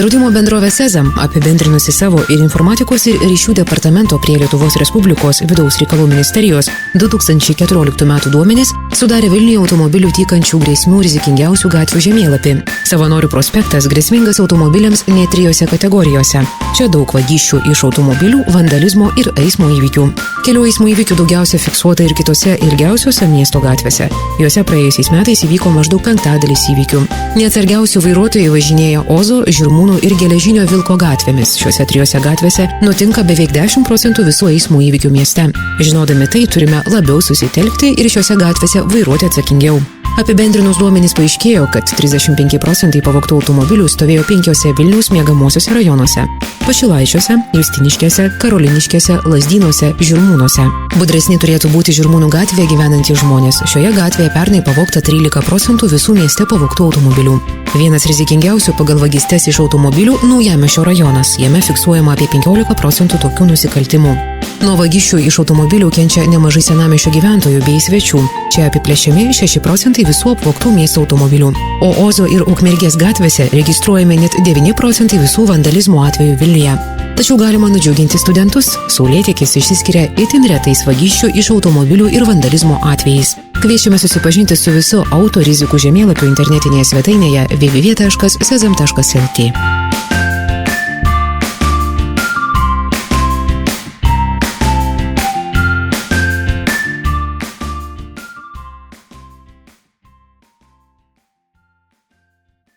Draudimo bendrovė Sezam, apibendrinusi savo ir informatikos ir ryšių departamento prie Lietuvos Respublikos vidaus reikalų ministerijos 2014 m. duomenis, sudarė Vilniuje automobilių tykančių grėsmių rizikingiausių gatvių žemėlapį. Savanorių prospektas grėsmingas automobiliams net 3 kategorijose. Čia daug vagysčių iš automobilių, vandalizmo ir eismo įvykių. Kelių eismo įvykių daugiausia fiksuota ir kitose ilgiausiose miesto gatvėse. Juose praėjusiais metais įvyko maždaug 5% įvykių. Neatsargiausių vairuotojai važinėja Ozo, Žirmūnų ir Geležinio Vilko gatvėmis. Šiuose 3 gatvėse nutinka beveik 10% visų eismo įvykių mieste. Žinodami tai, turime labiau susitelkti ir šiuose gatvėse vairuoti atsakingiau. Apibendrinus duomenys paaiškėjo, kad 35% pavogtų automobilių stovėjo 5 Vilniaus miegamosiuose rajonuose – Pašilaičiuose, Justiniškėse, Karoliniškėse, Lazdynuose, Žirmūnuose. Budresni turėtų būti Žirmūnų gatvėje gyvenantys žmonės. Šioje gatvėje pernai pavogta 13% visų mieste pavogtų automobilių. Vienas rizikingiausių pagal vagystes iš automobilių – Naujamiesčio rajonas. Jame fiksuojama apie 15% tokių nusikaltimų. Nuo vagysčių iš automobilių kenčia nemažai senamiesčio gyventojų bei svečių. Čia apiplėšiami 6% visų apvogtų miesto automobilių. O Ozo ir Ukmergės gatvėse registruojami net 9% visų vandalizmo atvejų Vilniuje. Tačiau galima nudžiuginti studentus. Saulėtekis išsiskiria itin retais vagysčių iš automobilių ir vandalizmo atvejais. Kviečiame susipažinti su visu auto rizikų žemėlapiu internetinėje svetainėje www.sezam.lt.